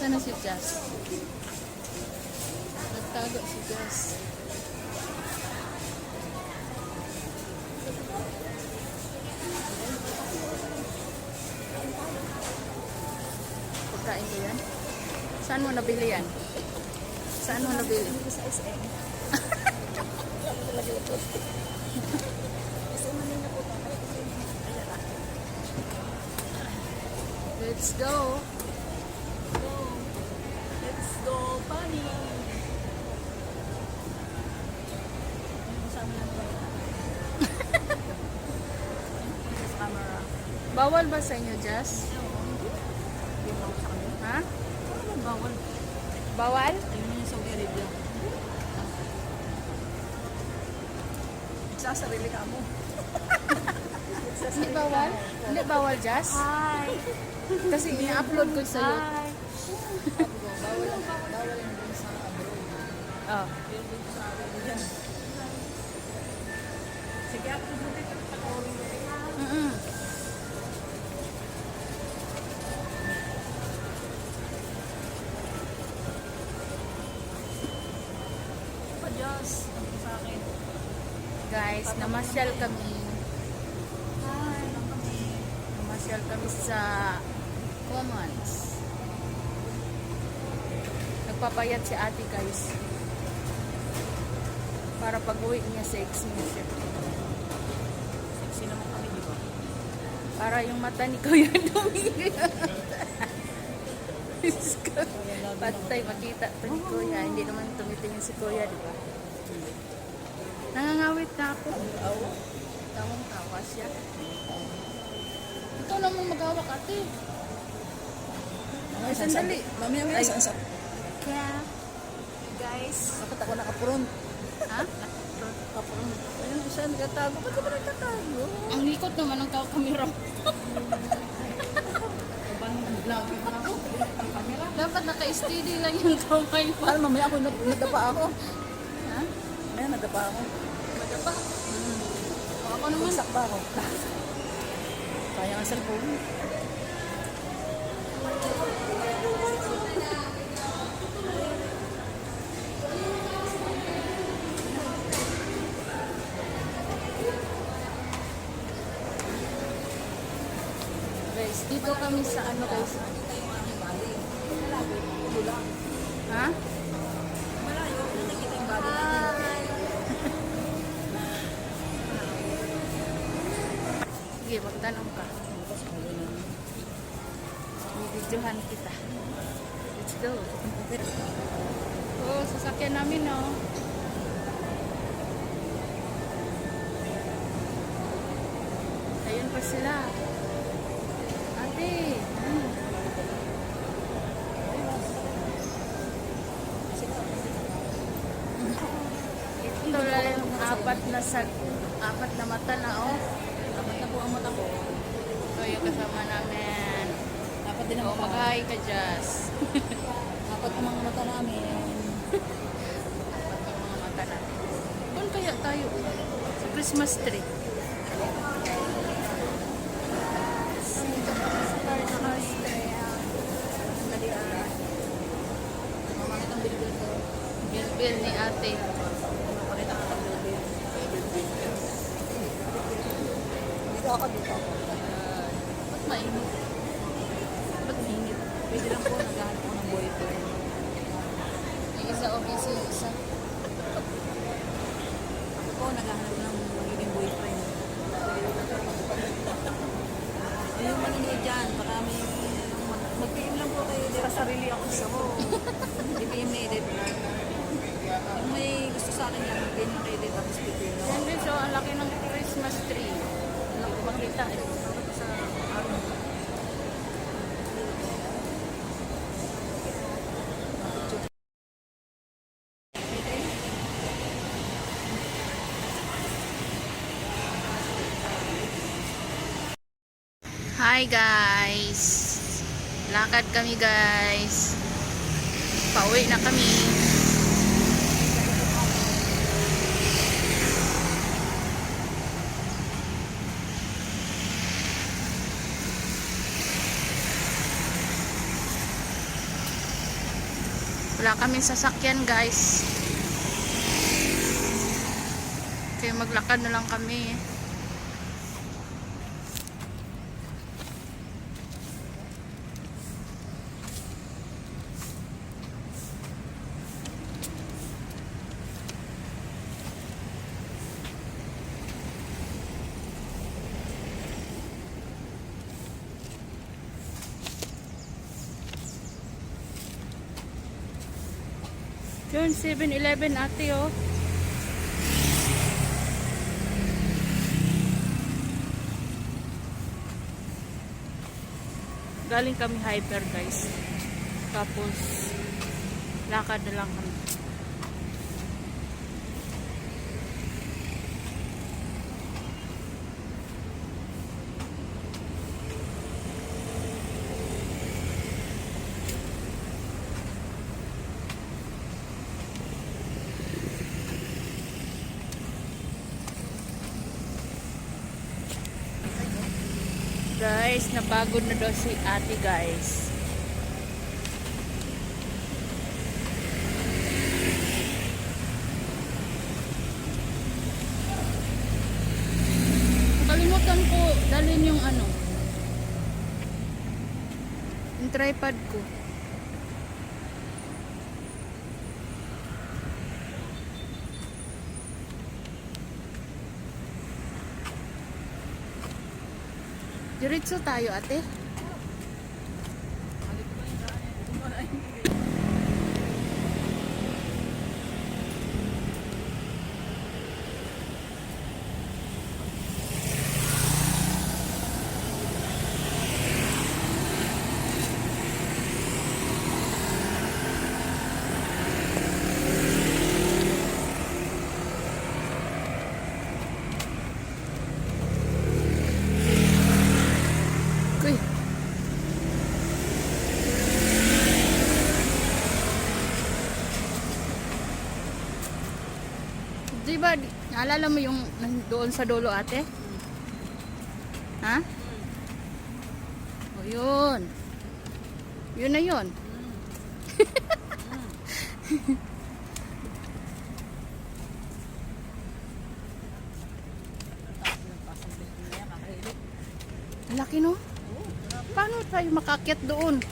Nasaan na si Jazz? Nagtago si Jazz. Pagkain ko yan? Saan mo nabili yan? Saan mo nabili? Sa SM. Let's go! Let's go, bunny! Kasama lang ba? Sa camera. Bawal ba sa inyo, Jazz? Ha? Bawal. Bawal? Ayun yung Saudi Arabia. Nagsasarili ka mo. Hindi bawal? Hindi bawal, Jazz? Hi! Kasi i-upload ko sa'yo. Hi! Bawal yung dun sa abroad. Oh. Sige, upload mo dito. Mm-mm. Pa-Diyos. Ang sa akin. Guys, namasyal kami. Hi! Lang kami. Namasyal kami sa Commons. Nagpapayat si ate, guys. Para pag-uwi niya sa exhibition. Sexy naman kami, di ba? Para yung mata ni Kuya dumi. Patay, makita ito ni Kuya. Hindi naman tumitingin si Kuya, di ba? Nangangawit na ako. Tawang-tawa siya. Ikaw naman mag-hawak, ate. Ay, sandali. Mamaya-maya. Kaya, guys. Bakit ako nakapuron? Ha? Kapuron. Ayun, siya nagtatago. Ba't ka ba nagtatago? Ang likot naman ng kamera. Vlogging ako. Dapat naka-steady lang yung kamay mo. Paano mamaya ako nadapa ako? Ha? Mamaya nadapa ako. Madapa. O, ako naman. Bagsak ba ako? Kaya ang cellphone. Guys, dito kami sa ano, guys. Ha? Malayo. Nakikita yung body. Sige, magtanong ka. Bibidyohan kita. Let's go. Oh, sasakyan namin, no? Ayun pa sila. Ate. Ito lang yung apat na mata na, oh. Dapat na po ang mata ko. Ito yung kasama namin. Dapat din ang Oh, mata. mag-hi ka, Jazz. Dapat ang mga mata namin. Apat ang mga mata natin. Doon kaya tayo sa Christmas tree. Mamakit ang bilbil ko. Bilbil ni ate. Mapakita ka ng bilbil. Dito ako, dito ako. Ba't mainit? Ba't mainit? Pwede lang po, naghahanap ko ng boyfriend. Yung isa obvious yung isa. Ako po, naghahanap ng magiging boyfriend. Yung manonood dyan, baka may mag-PM lang po kayo. Sa sarili ako gusto ko. I-PM na edit. Kung may gusto sa akin yan, mag-PM lang kayo edit. Tapos i-PM lang. Yan din, so ang laki ng Christmas tree. Alam ko makita eh. Dapat sa araw. Hi guys. Lakad kami guys. Pauwi na kami. Wala kaming sasakyan guys. Kaya maglakad na lang kami. Yun, 7-Eleven ate oh. Galing kami hyper guys. Tapos lakad na lang kami. Guys, napagod na daw si ate guys. Nakalimutan ko dalhin yung ano, yung tripod ko. Diretso tayo ate. Uy. Di ba, naalala mo yung doon sa dulo ate? Ha? O yun. Yun na yun. Laki no? Paano tayo makakyat doon?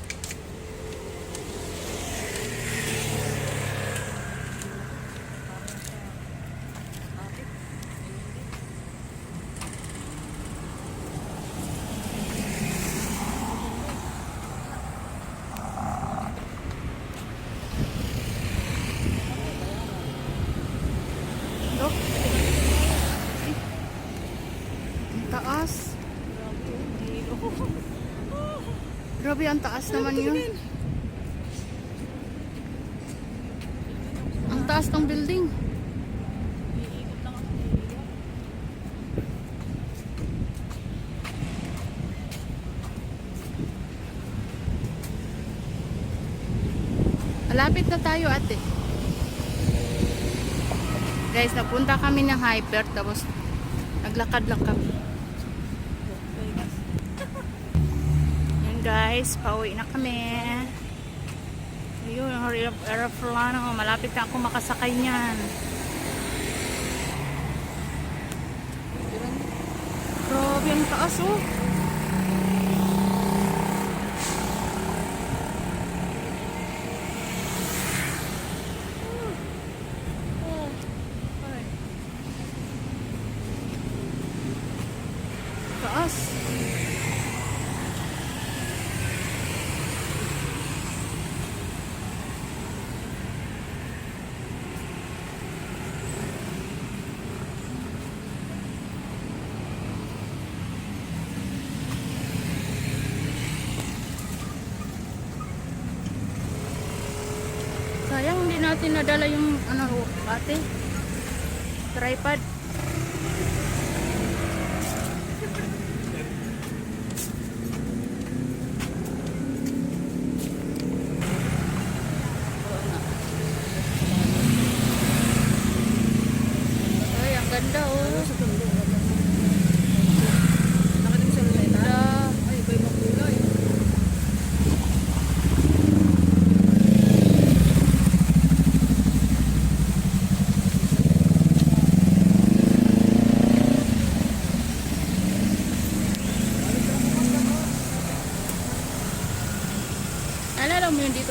Ang taas. Grabe, ang taas naman yun. Ang taas ng building. Malapit na tayo ate. Guys, napunta kami ng hyper tapos naglakad lang kami. Yan guys, pauwi na kami. Ayun, aeroplano. Malapit na ako makasakay niyan. Grabe, ang taas oh. Taas. Sayang hindi natin nadala yung ano ate, tripod. Ay, ang ganda oh.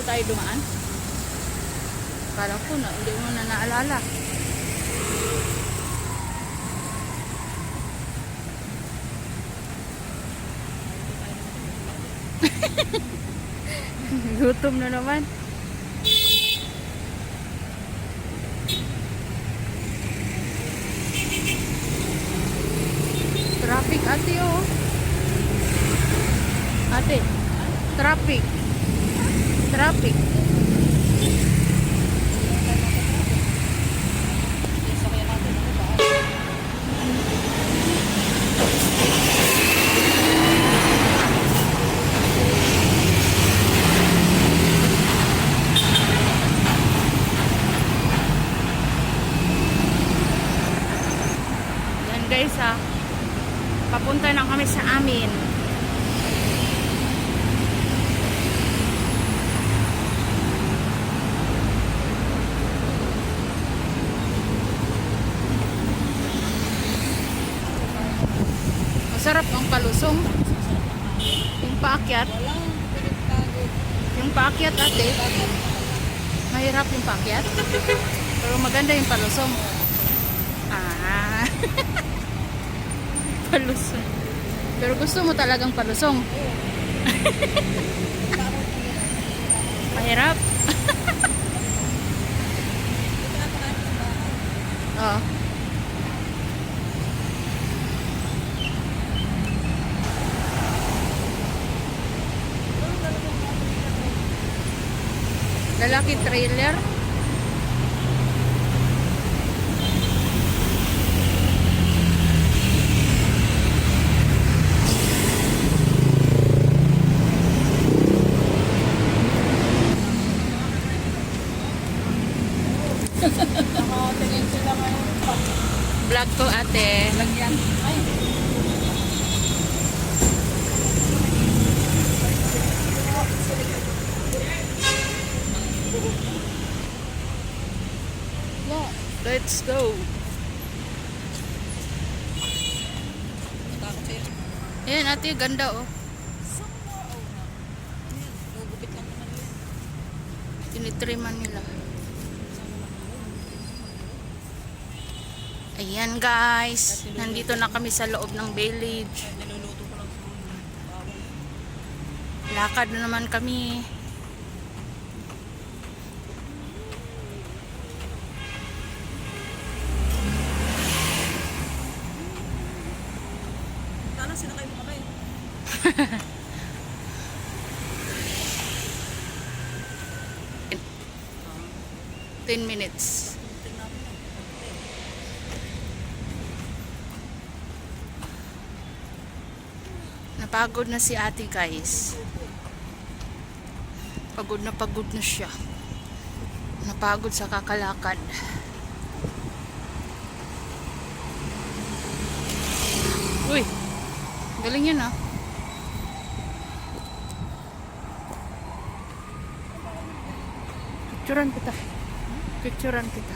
tayo dumaan? Kala ko na, hindi mo na naalala. Gutom na naman. Traffic ate oh. Ate, traffic. Traffic. Sakyan natin. Ano ba? Yan guys ah. Papunta na kami sa amin. Masarap ang palusong. Yung paakyat. Walang pinagpagod. Yung paakyat ate. Mahirap yung paakyat. Pero maganda yung palusong. Ah. Palusong. Pero gusto mo talagang palusong. Mahirap. Oh. Lalaki trailer. Nakatingin sila ngayon. Vlog ko ate. Lagyan. Ay. Yeah, let's go. Natakot sa'yo. Ayan ate, ganda oh. Ayan, gugupit lang naman yun. Tinitriman nila. Ayan guys, nandito na kami sa loob ng village. Niluluto ko lang sa bawal. Lakad na naman kami. Sana sinakay mo kami. 10 minutes. Tingnan mo. Napagod na si ate guys. Pagod na siya. Napagod sa kakalakad. Uy, galing yan ah. Picturean kita. Picturean kita.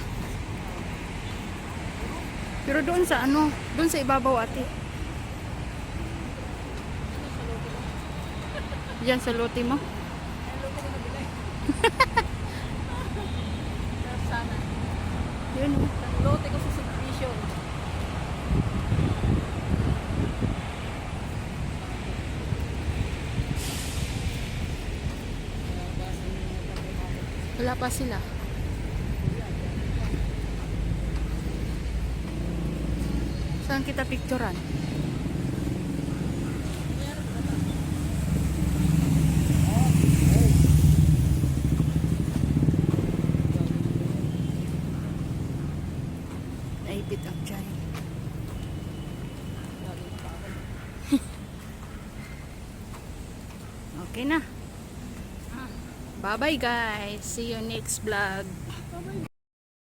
Pero doon sa ano, doon sa ibabaw ate. Diyan sa lote mo. Sana. Yun oh. Lote ko sa subdivision. Wala pa sila. Saan kita picturean? Naipit ang tiyan. Okay na. Bye bye guys. See you next vlog.